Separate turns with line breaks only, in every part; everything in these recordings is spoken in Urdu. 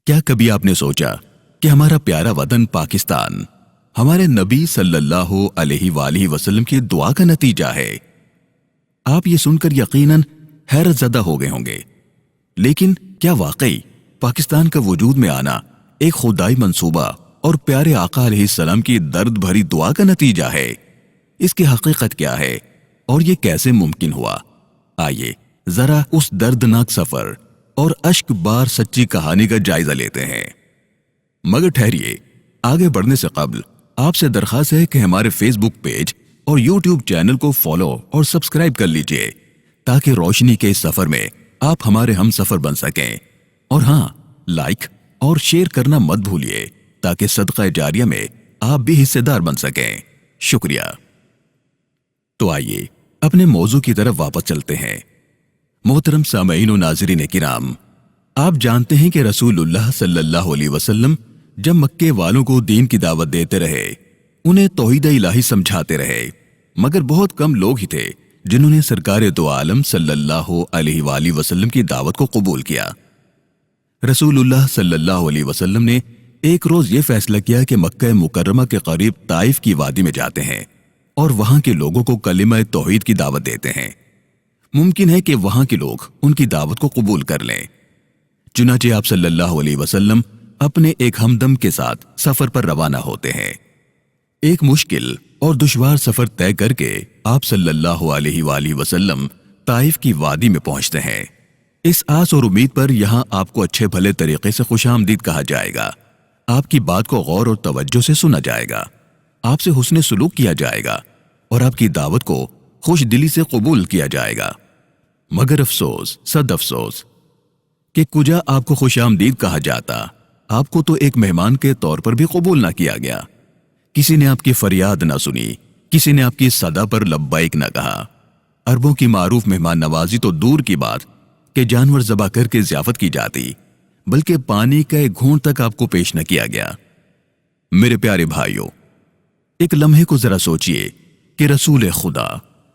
کیا کبھی آپ نے سوچا کہ ہمارا پیارا وطن پاکستان ہمارے نبی صلی اللہ علیہ وآلہ وسلم کی دعا کا نتیجہ ہے؟ آپ یہ سن کر یقیناً حیرت زدہ ہو گئے ہوں گے، لیکن کیا واقعی پاکستان کا وجود میں آنا ایک خدائی منصوبہ اور پیارے آقا علیہ السلام کی درد بھری دعا کا نتیجہ ہے؟ اس کی حقیقت کیا ہے اور یہ کیسے ممکن ہوا؟ آئیے ذرا اس دردناک سفر اور اشک بار سچی کہانی کا جائزہ لیتے ہیں۔ مگر ٹھہریے، آگے بڑھنے سے قبل آپ سے درخواست ہے کہ ہمارے فیس بک پیج اور یوٹیوب چینل کو فالو اور سبسکرائب کر لیجئے تاکہ روشنی کے اس سفر میں آپ ہمارے ہم سفر بن سکیں، اور ہاں، لائک اور شیئر کرنا مت بھولیے تاکہ صدقہ جاریہ میں آپ بھی حصے دار بن سکیں۔ شکریہ۔ تو آئیے اپنے موضوع کی طرف واپس چلتے ہیں۔ محترم سامعین و ناظرین کرام، آپ جانتے ہیں کہ رسول اللہ صلی اللہ علیہ وسلم جب مکے والوں کو دین کی دعوت دیتے رہے، انہیں توحید الہی سمجھاتے رہے، مگر بہت کم لوگ ہی تھے جنہوں نے سرکار دو عالم صلی اللہ علیہ وآلہ وسلم کی دعوت کو قبول کیا۔ رسول اللہ صلی اللہ علیہ وسلم نے ایک روز یہ فیصلہ کیا کہ مکہ مکرمہ کے قریب طائف کی وادی میں جاتے ہیں اور وہاں کے لوگوں کو کلمہ توحید کی دعوت دیتے ہیں۔ ممکن ہے کہ وہاں کے لوگ ان کی دعوت کو قبول کر لیں۔ چنانچہ آپ صلی اللہ علیہ وسلم اپنے ایک ہمدم کے ساتھ سفر پر روانہ ہوتے ہیں۔ ایک مشکل اور دشوار سفر طے کر کے آپ صلی اللہ علیہ وآلہ وسلم طائف کی وادی میں پہنچتے ہیں۔ اس آس اور امید پر یہاں آپ کو اچھے بھلے طریقے سے خوش آمدید کہا جائے گا، آپ کی بات کو غور اور توجہ سے سنا جائے گا، آپ سے حسن سلوک کیا جائے گا اور آپ کی دعوت کو خوش دلی سے قبول کیا جائے گا۔ مگر افسوس، صد افسوس کہ کجا آپ کو خوش آمدید کہا جاتا، آپ کو تو ایک مہمان کے طور پر بھی قبول نہ کیا گیا۔ کسی نے آپ کی فریاد نہ سنی، کسی نے آپ کی صدا پر لبیک نہ کہا۔ عربوں کی معروف مہمان نوازی تو دور کی بات کہ جانور ذبح کر کے ضیافت کی جاتی، بلکہ پانی کا ایک گھونٹ تک آپ کو پیش نہ کیا گیا۔ میرے پیارے بھائیوں، ایک لمحے کو ذرا سوچئے کہ رسول خدا،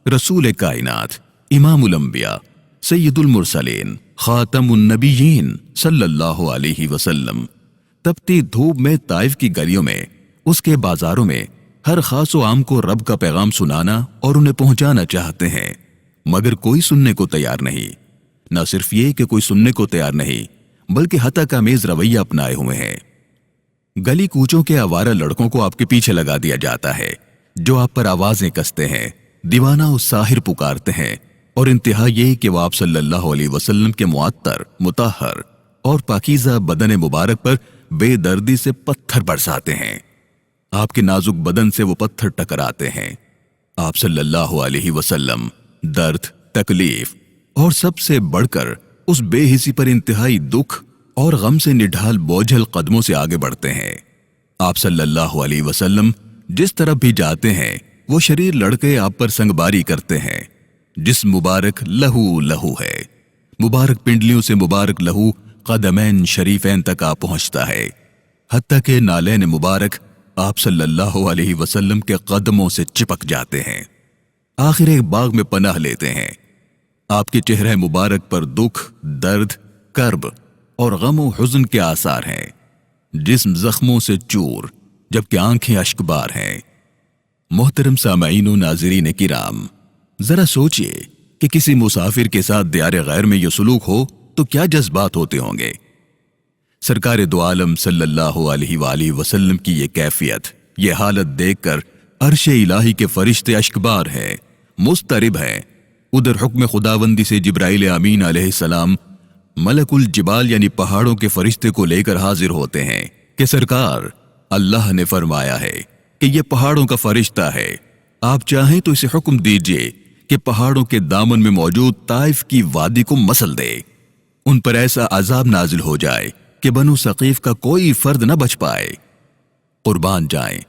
رسول کائنات، امام الانبیاء، سید المرسلین، خاتم النبیین صلی اللہ علیہ وسلم تپتی دھوپ میں طائف کی گلیوں میں، اس کے بازاروں میں ہر خاص و عام کو رب کا پیغام سنانا اور انہیں پہنچانا چاہتے ہیں، مگر کوئی سننے کو تیار نہیں۔ نہ صرف یہ کہ کوئی سننے کو تیار نہیں، بلکہ ہتک آمیز رویہ اپنائے ہوئے ہیں۔ گلی کوچوں کے آوارہ لڑکوں کو آپ کے پیچھے لگا دیا جاتا ہے، جو آپ پر آوازیں کستے ہیں، دیوانہ و ساحر پکارتے ہیں، اور انتہا یہ کہ وہ آپ صلی اللہ علیہ وسلم کے معطر، مطہر اور پاکیزہ بدن مبارک پر بے دردی سے پتھر برساتے ہیں۔ آپ کے نازک بدن سے وہ پتھر ٹکراتے ہیں۔ آپ صلی اللہ علیہ وسلم درد، تکلیف اور سب سے بڑھ کر اس بے حسی پر انتہائی دکھ اور غم سے نڈھال بوجھل قدموں سے آگے بڑھتے ہیں۔ آپ صلی اللہ علیہ وسلم جس طرف بھی جاتے ہیں وہ شریر لڑکے آپ پر سنگباری کرتے ہیں۔ جسم مبارک لہو لہو ہے، مبارک پنڈلیوں سے مبارک لہو قدمین شریفین تک آ پہنچتا ہے، حتیٰ کہ نالین مبارک آپ صلی اللہ علیہ وسلم کے قدموں سے چپک جاتے ہیں۔ آخر ایک باغ میں پناہ لیتے ہیں۔ آپ کے چہرے مبارک پر دکھ، درد، کرب اور غم و حزن کے آثار ہیں۔ جسم زخموں سے چور، جبکہ آنکھیں اشکبار ہیں۔ محترم سامعین و ناظرین کرام، ذرا سوچئے کہ کسی مسافر کے ساتھ دیار غیر میں یہ سلوک ہو تو کیا جذبات ہوتے ہوں گے۔ سرکار دو عالم صلی اللہ علیہ وآلہ وسلم کی یہ کیفیت، یہ حالت دیکھ کر عرش الہی کے فرشتے اشکبار ہیں، مضطرب ہیں۔ ادھر حکم خداوندی سے جبرائیل امین علیہ السلام ملک الجبال یعنی پہاڑوں کے فرشتے کو لے کر حاضر ہوتے ہیں کہ سرکار، اللہ نے فرمایا ہے کہ یہ پہاڑوں کا فرشتہ ہے، آپ چاہیں تو اسے حکم دیجئے کہ پہاڑوں کے دامن میں موجود طائف کی وادی کو مسل دے، ان پر ایسا عذاب نازل ہو جائے کہ بنو ثقیف کا کوئی فرد نہ بچ پائے۔ قربان جائیں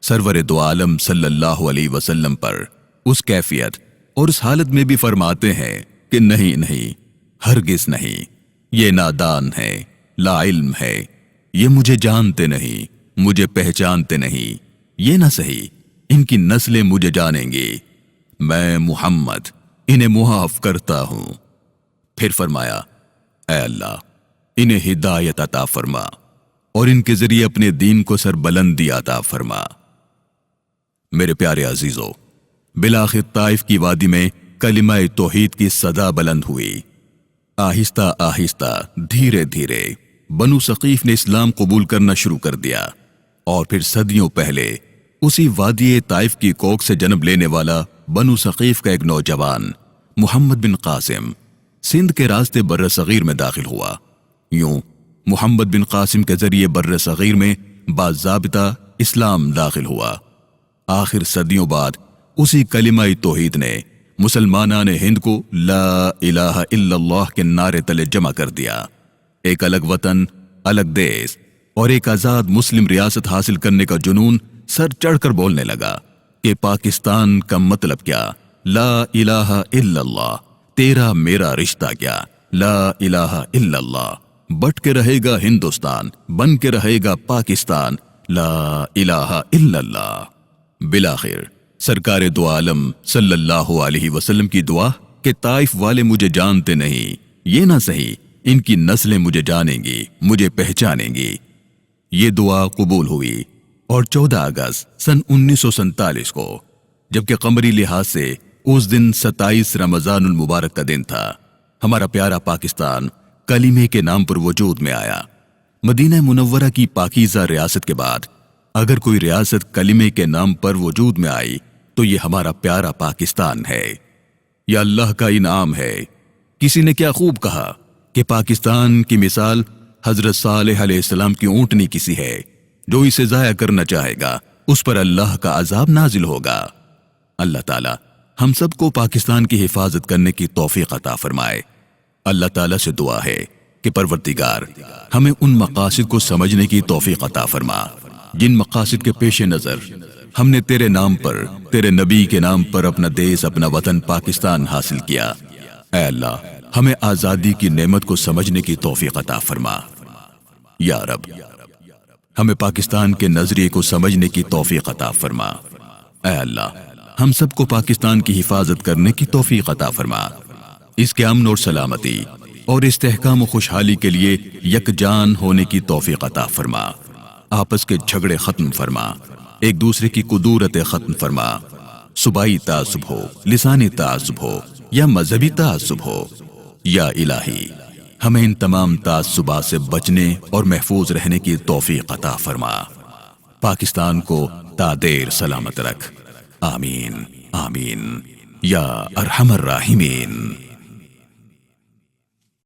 سرور دو عالم صلی اللہ علیہ وسلم پر اس کیفیت اور اس حالت میں بھی فرماتے ہیں کہ نہیں نہیں، ہرگز نہیں، یہ نادان ہے، لا علم ہے، یہ مجھے جانتے نہیں، مجھے پہچانتے نہیں، یہ نہ صحیح، ان کی نسلیں مجھے جانیں گی، میں محمد انہیں معاف کرتا ہوں۔ پھر فرمایا، اے اللہ، انہیں ہدایت عطا فرما اور ان کے ذریعے اپنے دین کو سربلندی عطا فرما۔ میرے پیارے عزیزو، بالآخر طائف کی وادی میں کلمہ توحید کی صدا بلند ہوئی۔ آہستہ آہستہ، دھیرے دھیرے بنو ثقیف نے اسلام قبول کرنا شروع کر دیا، اور پھر صدیوں پہلے اسی وادی طائف کی کوکھ سے جنم لینے والا بنو ثقیف کا ایک نوجوان محمد بن قاسم سندھ کے راستے بر صغیر میں داخل ہوا۔ یوں محمد بن قاسم کے ذریعے بر صغیر میں باضابطہ اسلام داخل ہوا۔ آخر صدیوں بعد اسی کلمہ توحید نے مسلمانان ہند کو لا الہ الا اللہ کے نعرے تلے جمع کر دیا۔ ایک الگ وطن، الگ دیس اور ایک آزاد مسلم ریاست حاصل کرنے کا جنون سر چڑھ کر بولنے لگا کہ پاکستان کا مطلب کیا؟ لا الہ الا اللہ، تیرا میرا رشتہ کیا؟ لا الہ الا اللہ، بٹ کے رہے گا ہندوستان، بن کے رہے گا پاکستان، لا الہ الا اللہ۔ بالآخر سرکار دو عالم صلی اللہ علیہ وسلم کی دعا کہ طائف والے مجھے جانتے نہیں، یہ نہ صحیح ان کی نسلیں مجھے جانیں گی، مجھے پہچانیں گی، یہ دعا قبول ہوئی۔ اور 14 اگست سن 1947 کو، جبکہ قمری لحاظ سے اس دن 27 رمضان المبارک کا دن تھا، ہمارا پیارا پاکستان کلمے کے نام پر وجود میں آیا۔ مدینہ منورہ کی پاکیزہ ریاست کے بعد اگر کوئی ریاست کلمے کے نام پر وجود میں آئی تو یہ ہمارا پیارا پاکستان ہے۔ یہ اللہ کا انعام ہے۔ کسی نے کیا خوب کہا کہ پاکستان کی مثال حضرت صالح علیہ السلام کی اونٹنی کسی ہے، جو اسے ضائع کرنا چاہے گا اس پر اللہ کا عذاب نازل ہوگا۔ اللہ تعالی ہم سب کو پاکستان کی حفاظت کرنے کی توفیق عطا فرمائے۔ اللہ تعالی سے دعا ہے کہ پروردگار ہمیں ان مقاصد کو سمجھنے کی توفیق عطا فرما جن مقاصد کے پیش نظر ہم نے تیرے نام پر، تیرے نبی کے نام پر اپنا دیس، اپنا وطن پاکستان حاصل کیا۔ اے اللہ ہمیں آزادی کی نعمت کو سمجھنے کی توفیق عطا فرما۔ یا رب ہمیں پاکستان کے نظریے کو سمجھنے کی توفیق عطا فرما۔ اے اللہ ہم سب کو پاکستان کی حفاظت کرنے کی توفیق عطا فرما، اس کے امن اور سلامتی اور استحکام و خوشحالی کے لیے یکجان ہونے کی توفیق عطا فرما۔ آپس کے جھگڑے ختم فرما، ایک دوسرے کی کدورت ختم فرما، صوبائی تعصب ہو، لسانی تعصب ہو یا مذہبی تعصب ہو، یا الہی ہمیں ان تمام تعصبات سے بچنے اور محفوظ رہنے کی توفیق عطا فرما۔ پاکستان کو تا دیر سلامت رکھ، آمین آمین یا ارحم الراحمین۔